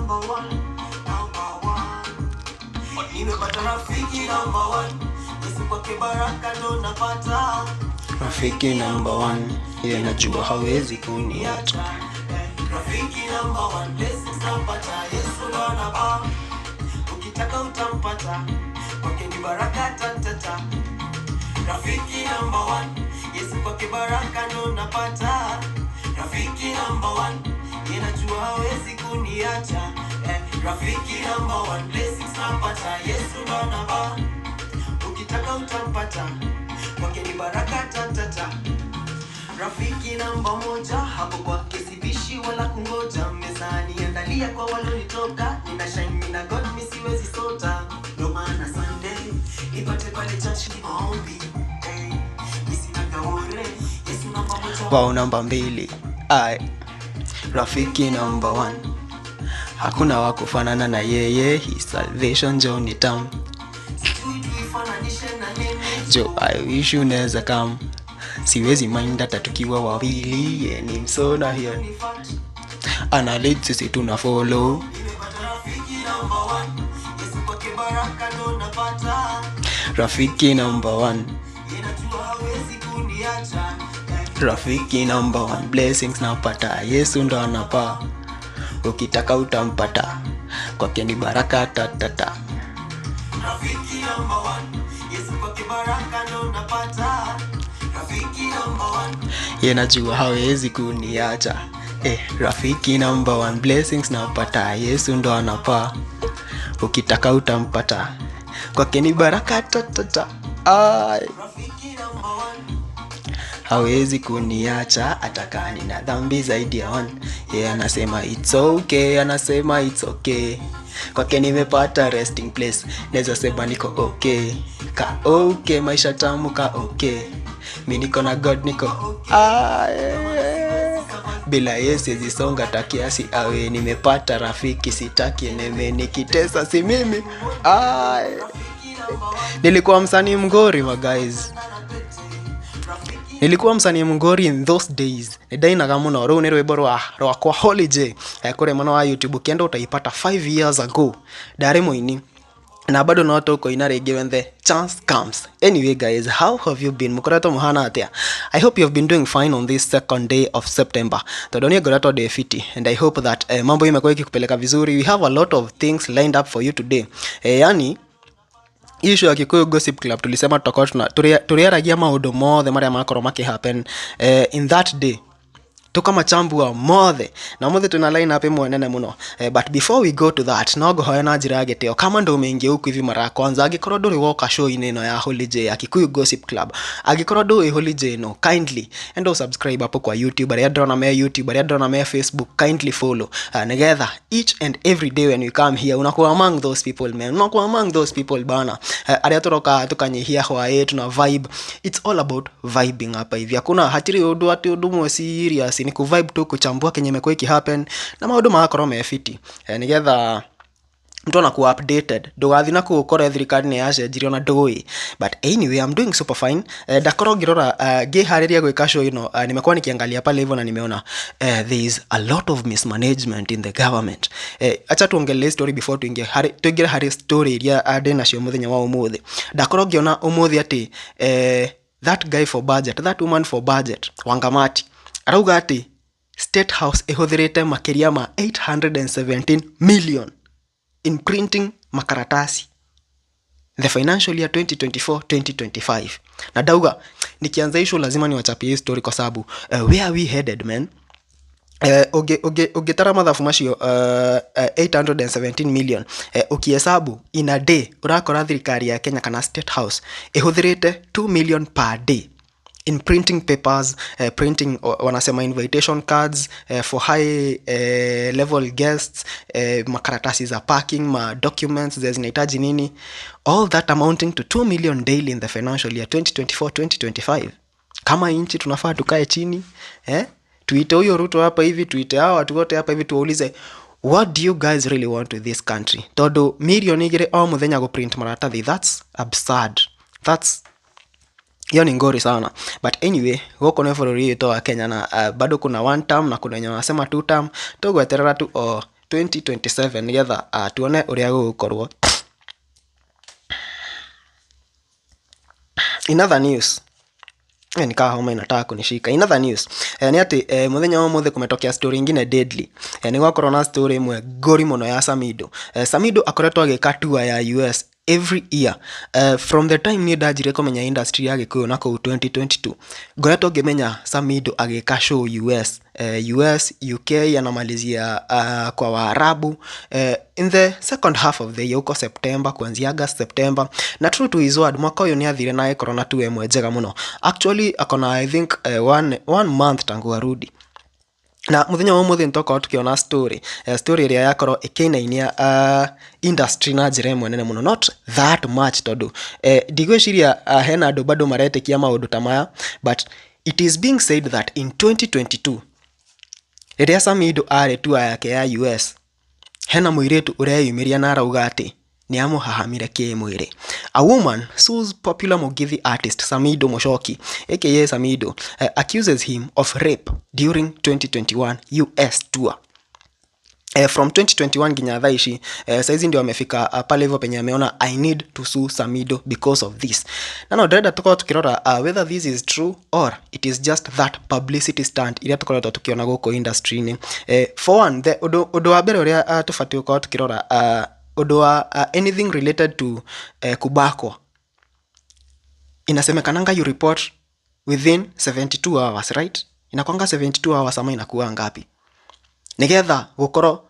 number one. Nimepata rafiki number one. Yesu kwake baraka ndo napata. Rafiki number one, yeye najua hawezi kuniacha. Rafiki number one, blessings napata, Yesu ndo anapa. Ukitaka utampata, kwake ni baraka tatata. Rafiki number one, Yesu kwake baraka ndo napata. Rafiki number one, yeye najua hawezi kuniacha. Rafiki number one, blessings napata, Yesu ndo anapa. Ukitaka utampata, kwake ni baraka tatata. Rafiki namba moja, hapo kwake sibishi wala kungoja. Mezani andalia kwa walionitoka, nina shine na God mimi siwezi sota. No maana Sunday ipate pale church ni maombi. Misi na gaure, Yesu namba moja. Wow, namba 2. Rafiki number 1. Hakuna wa kufanana na yeye, his salvation journey tam. Jo, I wish you never come. Siwezi mind hata tukiwa wawili, yeye ni msona here. Ana lead sisi tuna follow. Rafiki number 1. Rafiki number 1, blessings napata, Yesu ndo anapa. Ukitaka utampata, kwake ni baraka tatata. Rafiki number 1, Yesu kwake baraka ndo napata. Rafiki number 1, yeye najua hawezi kuniacha. Rafiki number 1, blessings napata, Yesu ndo anapa. Ukitaka utampata, kwake ni baraka tatata. rafiki number 1. Hawezi kuniacha atakaa nina dhambi zaidi ya 1. Yeye anasema it's okay, anasema it's okay. Kwake nimepata resting place, naweza sema niko okay. Ka okay, maisha tamu ka okay. Mimi niko na God niko bila Yesu siwezi songa takiasi awe. Nimepata rafiki sitaki neme, nikitesa si mimi. Nilikuwa msanii mgori my guys. Nilikuwa msanii mgori in those days. Nidainaga muno ro ni rwimbo rwa kwa holiday kure mwana wa YouTube. Ukienda utaipata 5 years ago. Dari muini na bado no toko ina rege when the chance comes. Anyway guys, how have you been? Mukorato muhana atia. I hope you have been doing fine on this second day of September. Todoni gorato day fiti, and I hope that mambo imekuwa ikikupeleka vizuri. We have a lot of things lined up for you today. Yani issue ya Kikuyu Gossip Club tulisema tutakuwa turiaragia maundu mothe maria makoro happen in that day. Tuka machambua mothe na mothe tuna line up mwenene muno. But before we go to that, no gohoya na njira geteo. Kama ndo umeingia huku hivi mara ya kwanza, agikorwo nduri woka show ino ya holiday ya Kikuyu Gossip Club, agikorwo nduri holiday no, kindly endo subscribe hapo kwa YouTube, aria ndona me YouTube, aria ndona me Facebook, kindly follow. Together each and every day when we come here, unakuwa among those people man, unakuwa among those people bana. Aria turoka tukanyihia hwa yetu na vibe. It's all about vibing hapa hivi. Hakuna hatiri undu ati undu mo serious, ni ku vibe tu kuchambua kenye imekuwa happen na maundu makoro mefiti. Nigetha mtu anakuwa updated, ndugathi na kukora thirikari ni yacenjirio na ndui. But anyway, I'm doing super fine. Ndakoro ngirora ngihariria gwika show ino, nimekuwa nikiangalia pale hivyo na nimeona there is a lot of mismanagement in the government. Acha tuongelee story before tuingie hari story iria ade nacio muthenya wa umuthi. Ndakoro ngiona umuthi ati that guy for budget, that woman for budget, Wangamati arauga ati State House ihuthirite makiria ma 817 million in printing makaratasi the financial year 2024-2025. Na dauga nikianza issue lazima niwachapie story kwa sababu where are we headed man? Ugetara mathafu macio 817 million ukihesabu in a day, urakora thirikari ya Kenya kana State House ihuthirite 2 million per day in printing papers, printing wanasema invitation cards for high level guests, makaratasi za parking, ma documents zinahitaji nini, all that amounting to 2 million daily in the financial year 2024-2025. Kama inchi tunafaa tukae chini, tuite huyo Ruto hapa hivi, tuite hao watu wote hapa hivi, tuwaulize what do you guys really want with this country? Todo milioni igire o muthenya go print maratathi, that's absurd. That's hiyo ni ngori sana. But anyway, wako na for real to Kenya na bado kuna 1 term na kuna wenye wanasema 2 term. Tugweterera tu 2027 nigetha tuone uria gugukorwo. In other news, nikaa homa inataka kunishika. In other news, ni ati muthenya wa muthe kumetokea story ingine deadly. Ni gwakorwo na story imwe ngori muno ya Samido. Samido akoretwo agika tour ya US every year. From the time ni ndajire kumenya industry ya Gikuyu na kuu 2022. Ngoretwo ngimenya Samido agika show US, UK anamalizia kwa Waarabu in the second half of the year, uko September, kuanzia August, September. Na true to his word, mwaka uyu ni athire na corona tu emwe njega muno. Actually akona I think one month tangu arudi. Na muthenya wa muthe ntoka tukiona story iria yakoro ikinainia industry na njira imwe nene muno, not that much tondu ndigwiciria hena andu bado maretikia maundu ta maya, but it is being said that in 2022 riria Samido ari tour yake ya US, hena muiritu ureyumiria na arauga ati ni amuhahamire kimwiri. A woman sues popular Mugithi artist Samido Mushoki, aka Samido, accuses him of rape during 2021 US tour. From 2021 ginya thaishi saizi ndio amefika pale hivyo penye ameona I need to sue Samido because of this. Na no dread tukao tukirora whether this is true or it is just that publicity stunt iria tukoreta tukiona goko industry ni. For one, the odo wa mbere uria tufati ukao tukirora odo wa anything related to kubakwa, inasemekananga you report within 72 hours, right? Inakwanga 72 hours ama inakuwa ngapi? Nigetha gukoro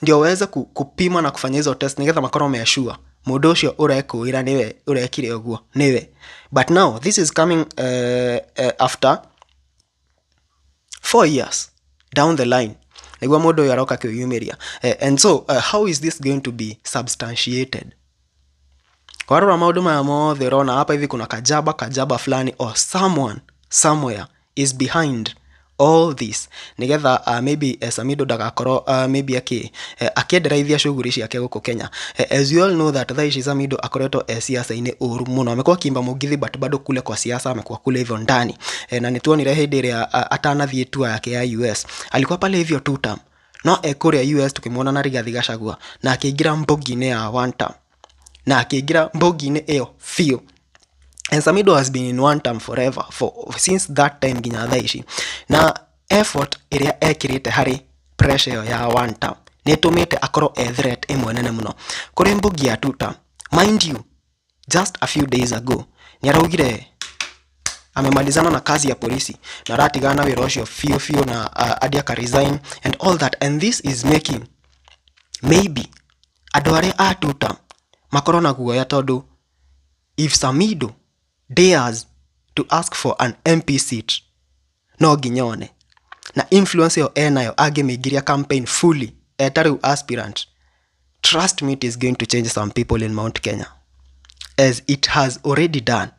ndio waweze kupima na kufanya hizo test, nigetha makoro meashua mundu ucio urekuira niwe urekire uguo niwe. But now this is coming after 4 years down the line. Nigwa mundu uyu aroka kiyumiria. And so how is this going to be substantiated? Kwarora maundu maya mothe rona hapa hivi kuna kajaba fulani or someone somewhere is behind all this. Nigetha maybe Samido dagakorwo maybe akiendereithia shughuli ciake guko Kenya. As you all know that thaishi Samido akoretwo siasa-ini uru muno, amekuwa kimba Mugithi but bado kule kwa siasa amekuwa kule hivyo ndani. Na nituonire hindi iria atanathie tour yake ya US alikuwa pale hivyo 2 term, no kuria US tukimwona na Rigathi Gachagua na akiingira mbogi-ini ya 1 term, na akiingira mbogi-ini iyo fio. And Samido has been in 1 term forever, since that time ginya thaishi. Na effort iria ekirite hari pressure ya 1 term nitumite akoro threat imwe nene muno kuri mbugi ya 2 term. Mind you, just a few days ago ni araugire amemalizana na kazi ya polisi na ratigana wira ucio fio na adia ka resign and all that. And this is making maybe andu aria a 2 term makoro na guoya tondu if Samido dares to ask for an MP seat no ginyone na influence yo nayo agemigiria campaign fully etariu aspirant, trust me, it is going to change some people in Mount Kenya as it has already done.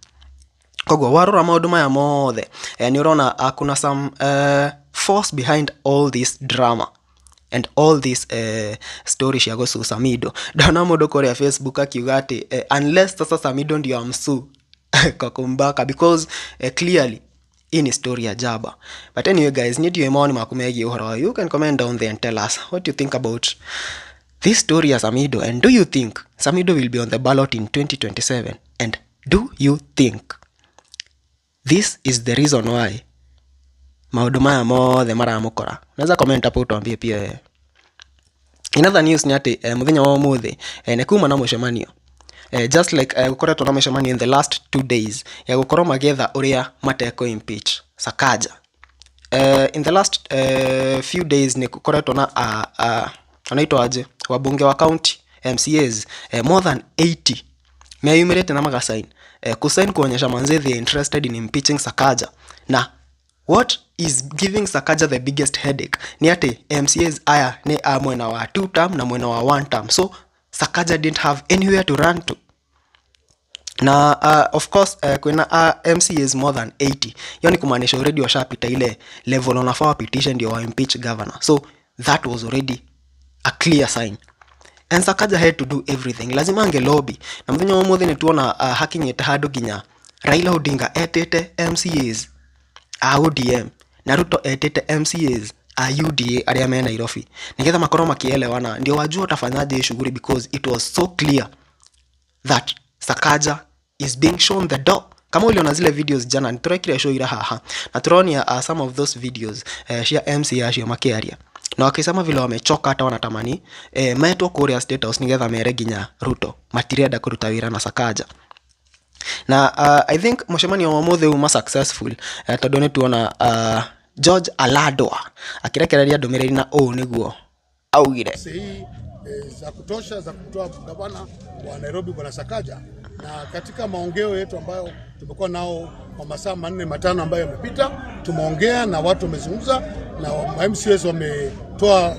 Kogwa warora maundu maya mothe ni urona kuna some force behind all this drama and all this story cia gusu Samido. Ndana mundu korea Facebook akiuga ati unless sasa Samido ndio amsu kwa kumbaka, because clearly in story ya jaba. But anyway guys, need you maoni makumegi uhoro, you can comment down there and tell us what you think about this story ya Samido, and do you think Samido will be on the ballot in 2027, and do you think this is the reason why maundu maya mothe maramukora? Naweza comment hapo utuambie pia. In other news ni ati muthenya wa muthe nekuma na mushemanio just like gukoretwo na mushemanio in the last 2 days ya gukorwo magetha uria mateko impeach Sakaja. In the last few days ni gukoretwo na anaitwa aje wabunge wa county MCAs more than 80 meyumirete na magasign kusign kuonyesha manze they interested in impeaching Sakaja. Na what is giving Sakaja the biggest headache ni ati MCAs aya ni mwena wa 2 term na mwena wa 1 term, so Sakaja didn't have anywhere to run to. Na of course kuna MCAs more than 80, yani kumaanisha already washapita ile level unafaa petition ndio wa impeach governor, so that was already a clear sign. And Sakaja had to do everything, lazima ange lobby. Na mthenya wa mothe ni tuona hakinyete hadu ginya Raila Odinga etete MCAs ODM na Ruto etete MCAs UDA arĩa me Nairobi nigetha makorwo makielewana ndio wajua utafanyaje shughuli, because it was so clear that Sakaja is being shown the door. Kama uliona zile videos jana niturekire show ira haha na turonia some of those videos cia MC acio makiaria na wakisema vile wamechoka hata wanatamani metwo kuria State House nigetha mere ginya Ruto matirenda kuruta wira na Sakaja. Na I think mucemanio wa mothe uma successful tondu ni tuona George Aladwa akirekereria ndumiriri na niguo augire za kutosha za kutoa gavana wa Nairobi bwana Sakaja. Na katika maongeo yetu ambayo tumekuwa nao kwa masaa 4-5 ambayo yamepita, tumeongea na watu wamezungumza na MCS wametoa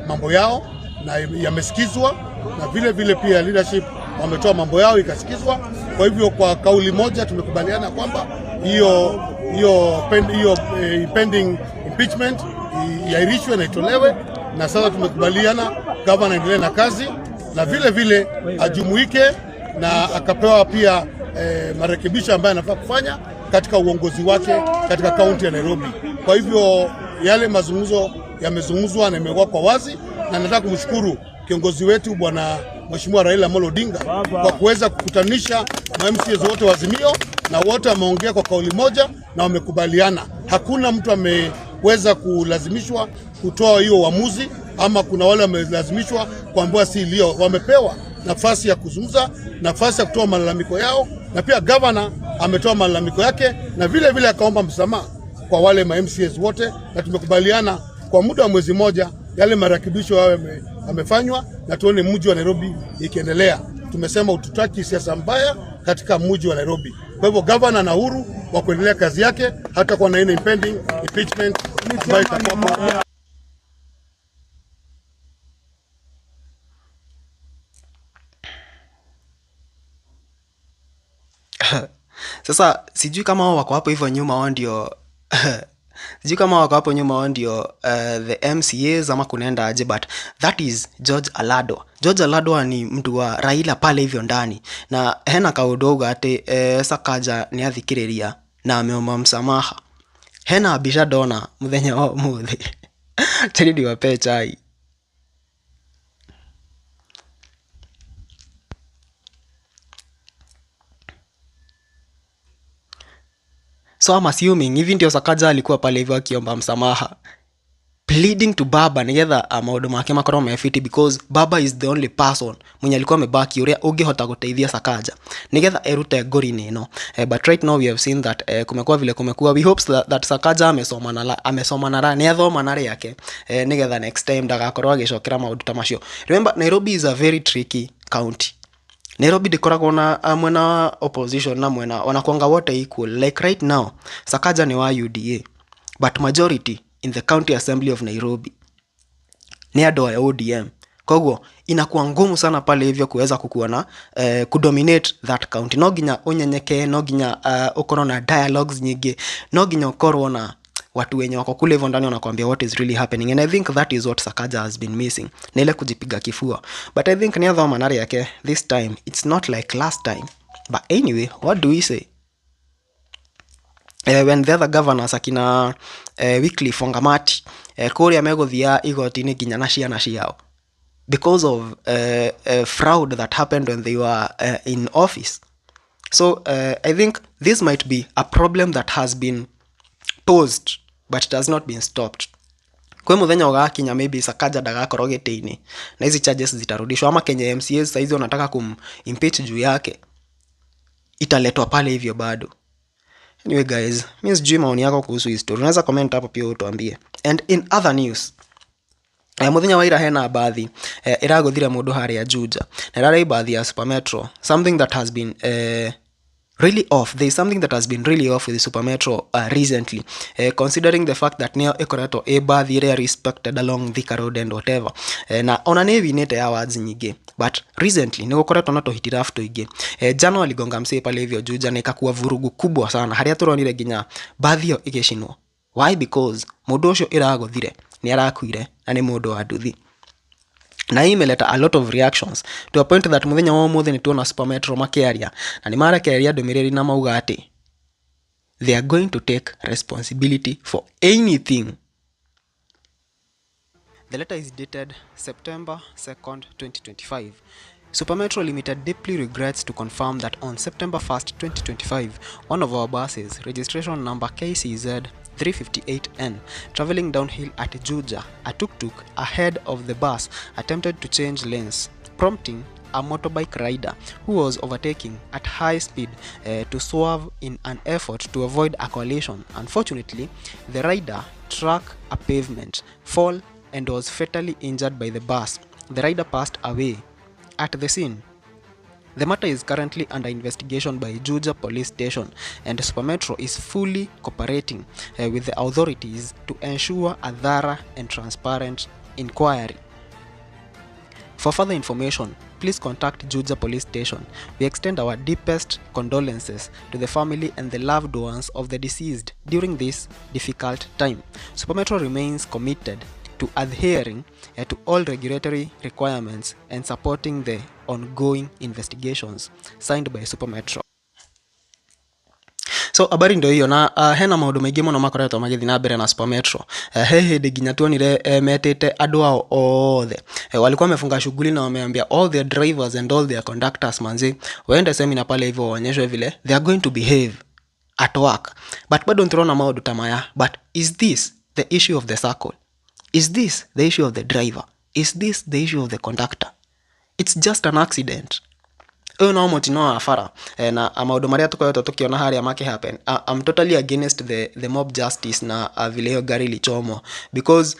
mambo yao na yamesikizwa, na vile vile pia leadership wametoa mambo yao ikasikizwa. Kwa hivyo kwa kauli moja tumekubaliana kwamba hiyo pending impeachment iahirishwe na itolewe, na sasa tumekubaliana gavana aendelee na kazi na vile vile ajumuike na akapewa pia marekebisho ambayo anafaa kufanya katika uongozi wake katika kaunti ya Nairobi. Kwa hivyo yale mazungumzo yamezungumzwa na imekuwa kwa wazi, na nataka kumshukuru kiongozi wetu bwana Mheshimiwa Raila Amolo Odinga kwa kuweza kukutanisha MCAs wote wa Azimio, na wote wameongea kwa kauli moja na wamekubaliana. Hakuna mtu ameweza kulazimishwa kutoa hiyo uamuzi, ama kuna wale wamelazimishwa kuambiwa si leo. Wamepewa nafasi ya kuzungumza, nafasi ya kutoa malalamiko yao, na pia governor ametoa malalamiko yake na vile vile akaomba msamaha kwa wale MCAs wote, na tumekubaliana kwa muda wa mwezi moja yale marekebisho yao yamefanywa, na tuone mji wa Nairobi ikiendelea. Tumesema ututaki siasa mbaya katika mji wa Nairobi. Kwa hivyo governor na huru wa kuendelea kazi yake hata kwa na impending impeachment ambayo itakuwa. Sasa sijui kama wao wako hapo hivyo nyuma wao ndio sijui kama wako hapo nyuma wao ndio the MCAs ama kunaenda aje, but that is George Aladwa. George Aladwa ni mtu wa Raila pale hivyo ndani, na hena kaudogo ati Sakaja ni athikiriria na ameomba msamaha. Hena abisha dona muthenya wa muthi tiri ndi wape chai. So I'm assuming hivi ndio Sakaja alikuwa pale hivyo akiomba msamaha, pleading to Baba nigetha maundu make makorwo mefiti, because Baba is the only person mwenye alikuwa amebaki uria ungehota guteithia Sakaja nigetha erute ngori ino. But right now we have seen that kumekuwa vile kumekuwa. We hope that Sakaja amesoma na ni athoma na yake nigetha next time ndagakorwo agicokera maundu ta macio. Remember, Nairobi is a very tricky county. Nairobi dikoragwo na mwena wa opposition na mwena wanakuanga wote equal. Like right now Sakaja ni wa UDA, but majority in the county assembly of Nairobi ni ado ya ODM. Koguo inakuwa ngumu sana pale hivyo kuweza kukuwa na kudominate that county. No ginya unyenyeke, no ginya ukorwo na dialogues nyingi, no ginya ukorwo na watu wenye wako kule hivyo ndani wanakuambia what is really happening, and I think that is what Sakaja has been missing, na ile kujipiga kifua. But I think ni adha manari yake this time it's not like last time. But anyway, what do we say? When the other governors akina Wycliffe Wangamati kuria meguthia igoti-ini ginya na ciana ciao because of fraud that happened when they were in office. So I think this might be a problem that has been posed but it has not been stopped. Kwa muthenya ugakinya maybe Sakaja ndagakorwo giti-ini na hizi charges zitarudishwa, ama Kenya MCAs saizi wanataka impeach juu yake, italetwa pale hivyo bado. Anyway guys, mimi sijui maoni yako kuhusu hii story. Unaweza comment hapo pia utuambie. And in other news, muthenya wa ira hena bathi iraguthire mundu haria Juja na rari bathi ya Super Metro, something that has been really off. There is something that has been really off with the Super Metro recently, considering the fact that neo ekoretwo bathi ire respected along Thika Road and whatever, na ona ne winete awards nyingi, but recently niko koretwo na tohitirafu toingi. Jana waligonga msee pale hivyo Juja na ikakuwa vurugu kubwa sana, haria turonire ginya bathi yo igeshinwo. Why? Because mundu ucio iraguthire ni arakuire na ni mundu wa nduthi. Na hii imeleta a lot of reactions to a point that muthenya wa muthe ni tuona Super Metro makiaria na ni marakiaria ndumiriri na mauga ati they are going to take responsibility for anything The letter is dated September 2nd, 2025. Supermetro Limited deeply regrets to confirm that on September 1st, 2025, one of our buses, registration number KCZ 358N, traveling downhill at Juja, a tuk-tuk ahead of the bus attempted to change lanes, prompting a motorbike rider who was overtaking at high speed to swerve in an effort to avoid a collision. Unfortunately, the rider struck a pavement, fall, and was fatally injured by the bus. The rider passed away at the scene. The matter is currently under investigation by Juja Police Station, and Supermetro is fully cooperating with the authorities to ensure a thorough and transparent inquiry. For further information, please contact Juja Police Station. We extend our deepest condolences to the family and the loved ones of the deceased during this difficult time. Supermetro remains committed to adhering to all regulatory requirements and supporting the ongoing investigations. Signed by Supermetro. So habari ndio hiyo, na hena maundu maingi muno makoretwo magithi na mbere na Supermetro. He hindi nginya tuonire metete andu ao othe walikuwa wamefunga shughuli na wameambia all their drivers and all their conductors manzi waende seminar pale hivyo waonyeshwe vile they are going to behave at work. But bado ntunaona maundu tamaya. But is this the issue of the circle? Is this the issue of the driver? Is this the issue of the conductor? It's just an accident. No motino afara na maundu maria tukoretwo tukiona haria make happen. I'm totally against the mob justice na vile hiyo gari lichomo, because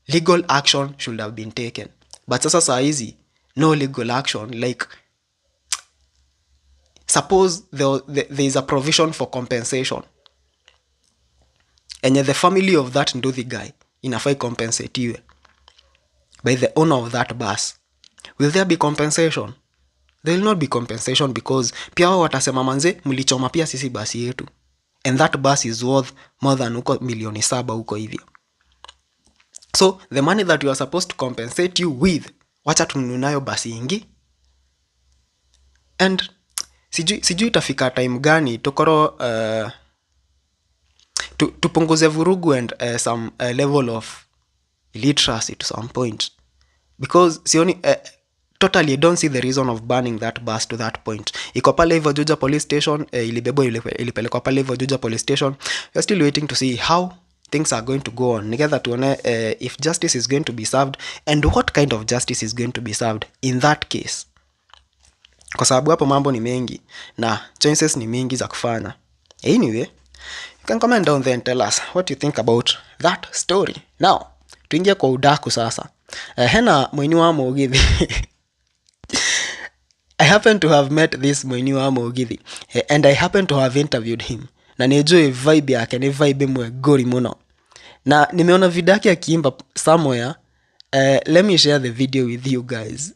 legal action should have been taken. But sasa saa hizi no legal action. Like, suppose there is a provision for compensation, and the family of that Nduthi guy inafai compensatiwe by the owner of that bus. Will there be compensation? There will not be compensation, because pia wao watasema manze mlichoma pia sisi basi yetu, and that bus is worth more than uko milioni 7 huko hivyo. So the money that you are supposed to compensate you with, wacha tununayo basi ingi. And sijui itafika time gani tukoro tupunguze vurugu and some level of illiteracy to some point, because sioni totally I don't see the reason of banning that bus to that point. Iko pale hivyo Juja Police Station, ilibebwa ilipelekwa pale hivyo Juja Police Station. We are still waiting to see how things are going to go on. Together tuone if justice is going to be served and what kind of justice is going to be served in that case. Kwa sababu hapo mambo ni mengi na chances ni mingi za kufanya. Anyway, you can comment down there and tell us what you think about that story. Now, tuingia kwa udaku sasa. Hena mweni wa Mugithi. I happen to have met this mweni wa Mugithi, and I happen to have interviewed him. Na nijue vibe yake ni vibe mwe gori muno. Na nimeona video yake akiimba somewhere. Let me share the video with you guys.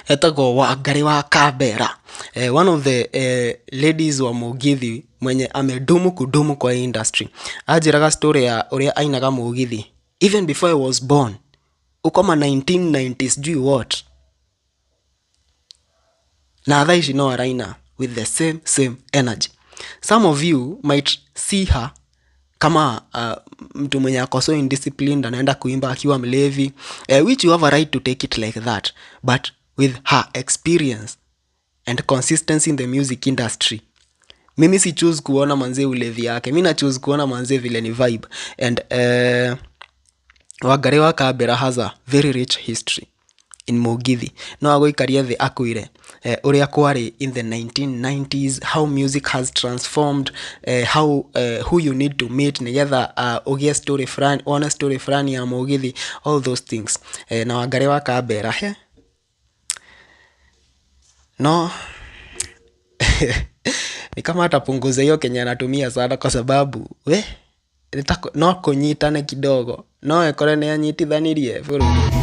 Etago wa Gari wa Kabera, one of the ladies wa Mugithi mwenye amedumu kudumu kwa industry. Ajiraga story ya uria ainaga Mugithi even before I was born. Ukoma 1990s do what? Na adhaishi no araina with the same energy. Some of you might see her kama mtu mwenye ako so indisciplined anaenda kuimba akiwa mlevi, which you have a right to take it like that, but with her experience and consistency in the music industry, mimi si choose kuona manze ulevi yake, mimi na choose kuona manze vile ni vibe. And Wangari wa Kambera has a very rich history in Mugithi. No agoikaria thi akuire uria kwari in the 1990s, how music has transformed, how who you need to meet nigetha ugie story fulani, one story fulani ya Mugithi, all those things. Na Wangari wa Kambera no ni kama atapunguza hiyo Kenya anatumia sana, kwa sababu no kunyitane kidogo, no ekore ni anyitithanirie bũrũri.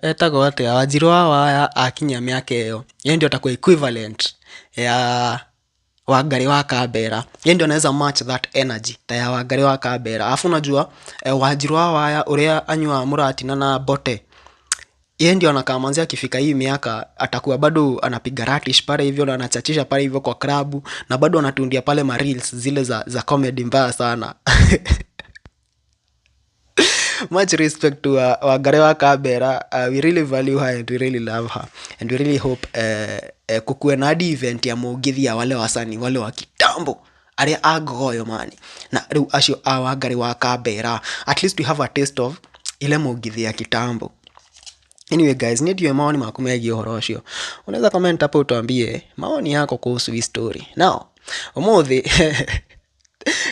Etagwo atia Wanjiru wa Waya akinya miaka iyo, yeye ndio atakuwa equivalent ya Wangari wa Kambera. Yeye ndio anaweza match that energy ta ya Wangari wa Kambera. Alafu unajua Wanjiru wa Waya uria anywa muratina na bote, yeye ndio anakamanzia akifika hii miaka atakuwa bado anapiga ratish pale hivyo na anachachisha pale hivyo kwa klabu, na bado anatundia pale ma reels zile za comedy mbaya sana. Much respect to Wangari wa Kambera. We really value her and we really love her, and we really hope kukuwe na hadi event ya Mugithi ya wale wasanii wale wa kitambo aria agoyo mani, na riu acio a Wangari wa Kambera, at least we have a taste of ile Mugithi ya kitambo. Anyway guys, ndio maoni maku megie uhoro ucio. Unaweza comment hapo utuambie maoni yako kuhusu hii story. Now umuthi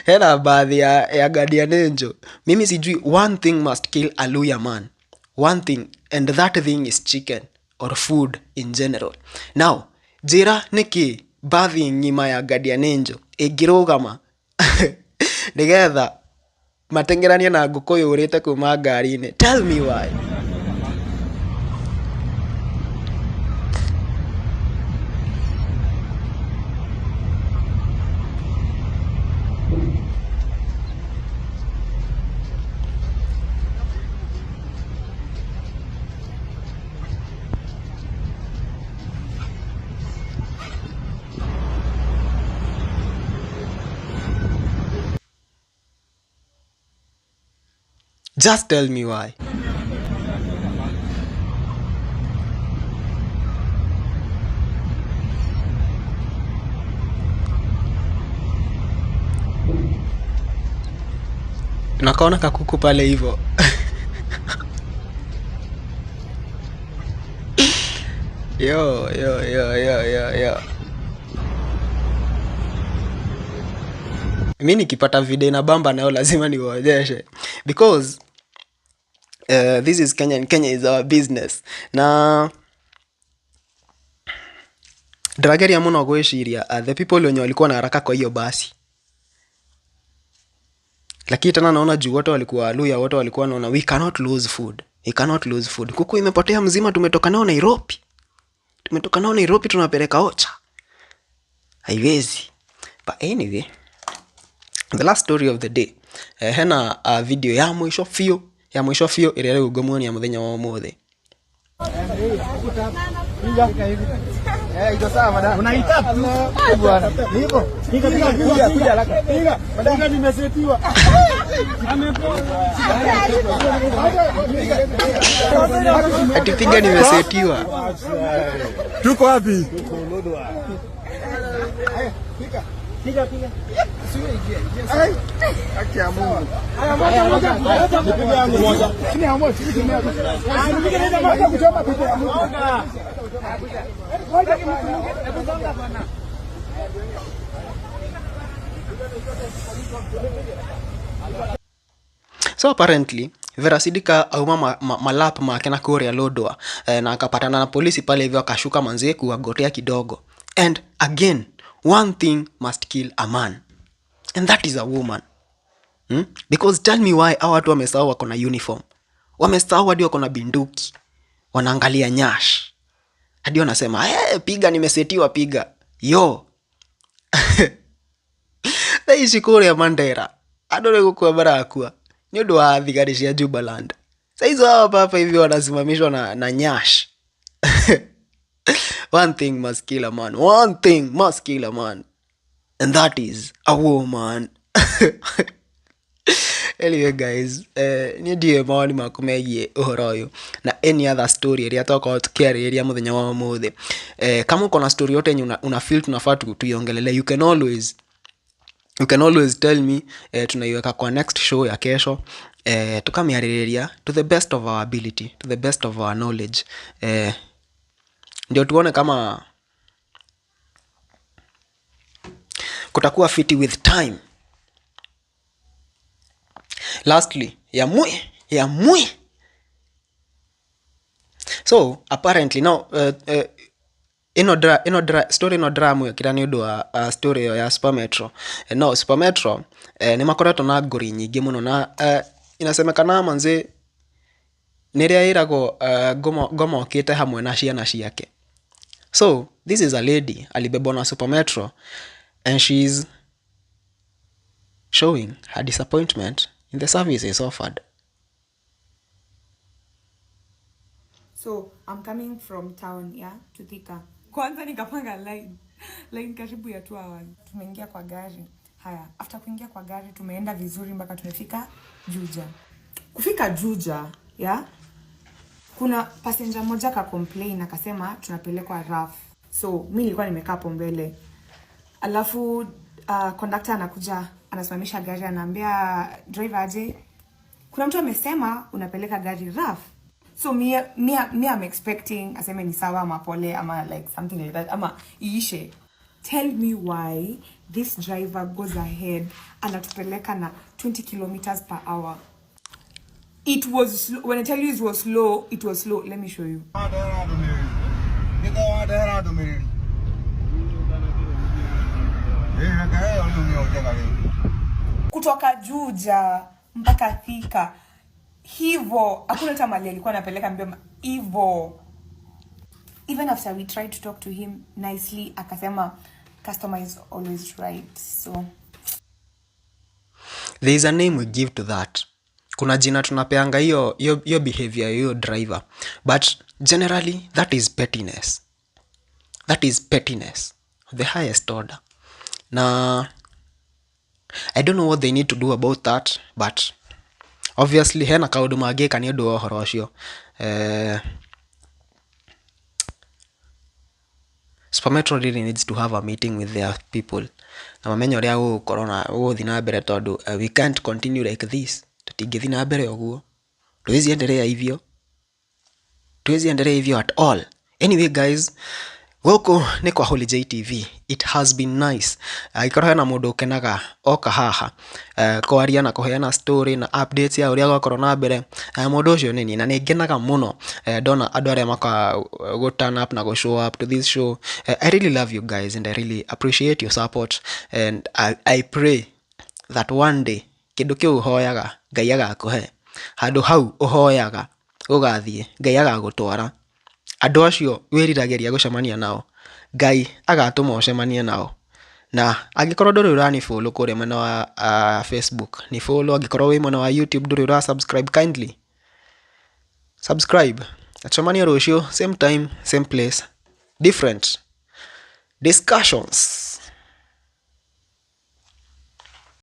hena baadhi ya Guardian Angel. Mimi sijui, one thing must kill a Luya man, one thing, and that thing is chicken or food in general. Now jira niki baadhi ngima ya Guardian Angel igirugama nigetha matengerania na nguko yurite kuma ngari-ini. Tell me why. Just tell me why. Nakaona kakuku pale hivyo. Yo. Mimi nikipata video na bamba nayo lazima niwaonyeshe, because this is Kenya and Kenya is our business. Na Dragaria muno gwiciria the people wenye walikuwa na haraka kwa hiyo basi, lakini tena naona juu wote walikuwa Luya, wote walikuwa naona we cannot lose food. Kuku imepotea mzima, tumetoka nao Nairobi tunapeleka Ocha, haiwezi. But anyway, the last story of the day, hena video ya mwisho fio ile leo gomoni ya muthenya wa umuthi. Iko sawa madam. Unaita bwana. Hivyo. Kuja haraka. Madam nimesetiwa. Atipiga nimesetiwa. Tuko wapi? Tuko Lodwa. Piga. Siwe ingia. Haki ya Mungu. Haya moja. Nipige yangu moja. Chini ya moja, chini ya moja. Nipige nenda moja kuchoma picha ya Mungu. So apparently Vera Sidika auma malap make na kuria Lodwar, na akapatana na polisi pale hivyo akashuka manzie kuwagotea kidogo. And again, one thing must kill a man, and that is a woman. Because tell me why hawa watu wamesahau wako na uniform, wamesahau hadi wako na binduki, wanaangalia nyash hadi wanasema piga, nimesetiwa piga yo. Thaici kuria Mandera andũ gũkua barakua nĩ ũndũ wa thigari cia Jubaland. Saizo hawa papa hivi wanasimamishwa na nyash. One thing must kill a man, one thing must kill a man, and that is a woman. Anyway guys, ni ndiye mawani makumegie uhoro uyu na any other story ria toka tukiarĩrĩria muthenya wa umuthi. Kama uko na story yote yenye una feel tunafaa tuiongelele, you can always tell me. Tunaiweka kwa next show ya kesho, tukamiarĩrĩria to the best of our ability, to the best of our knowledge, ndio tuone kama kutakuwa fiti with time. Lastly, ya mui. So apparently now story no drama kira ni undu wa story ya Super Metro. No, Super Metro ni makoretwo na ngori nyingi muno, na inasemekana manze niria irago ngoma okite hamwe na ciana ciake. So this is a lady alibebwa na Super Metro, and she's showing her disappointment in the services offered. So I'm coming from town, to Thika. Kwanza nikapanga line karibu ya 2 hours. Tumeingia kwa gari. Haya, after kuingia kwa gari tumeenda vizuri mpaka tumefika Juja. Kufika Juja, kuna passenger moja ka complain akasema tunapelekwa RAF. So mimi nilikuwa nimekaa hapo mbele. Alafu conductor anakuja, anasimamisha gari, anaambia driver aje, kuna mtu amesema unapeleka gari RAF. So me I'm expecting aseme ni sawa ama pole ama like something like that ama iishe. Tell me why this driver goes ahead anatupeleka na 20 kilometers per hour. It was when I tell you it was slow, it was slow. Let me show you. Kutoka Juja mpaka Thika hivo, hakuna hata mali alikuwa anapeleka mbio hivo. Even after we tried to talk to him nicely, akasema customer is always right. So there is a name we give to that. Kuna jina tunapeanga hiyo behavior hiyo driver, but generally that is pettiness. That is pettiness of the highest order. Na I don't know what they need to do about that, but obviously hena kaundu magika ni undu wa uhoro ucio. Super Metro really needs to have a meeting with their people na mamenyo ria gukorona guthi na mbere, tondu we can't continue like this. Tutingithi na mbere uguo, tuwezi endelea hivyo at all. Anyway guys, welcome ni kwa Holiday TV. It has been nice. Ikorwo na mundu kenaga oka haha kwaria na kuheana story na updates ya uria gwakorwo na mbere. Mundu ucio nini na ningenaga muno ndona andu aria maka go turn up na go show up to this show. I really love you guys and I really appreciate your support, and I pray that one day kindu kiu hoyaga Ngai agakuhe handu hau uhoyaga ugathie Ngai agagutwara. Andu acio wirirageria gucemania nao Ngai agatuma ucemanie nao. Na angikorwo nduri urani follow kure mwena wa Facebook ni follow, angikorwo wi mwena wa YouTube nduri ura subscribe, kindly subscribe. Tucemanie rucio same time same place, different discussions.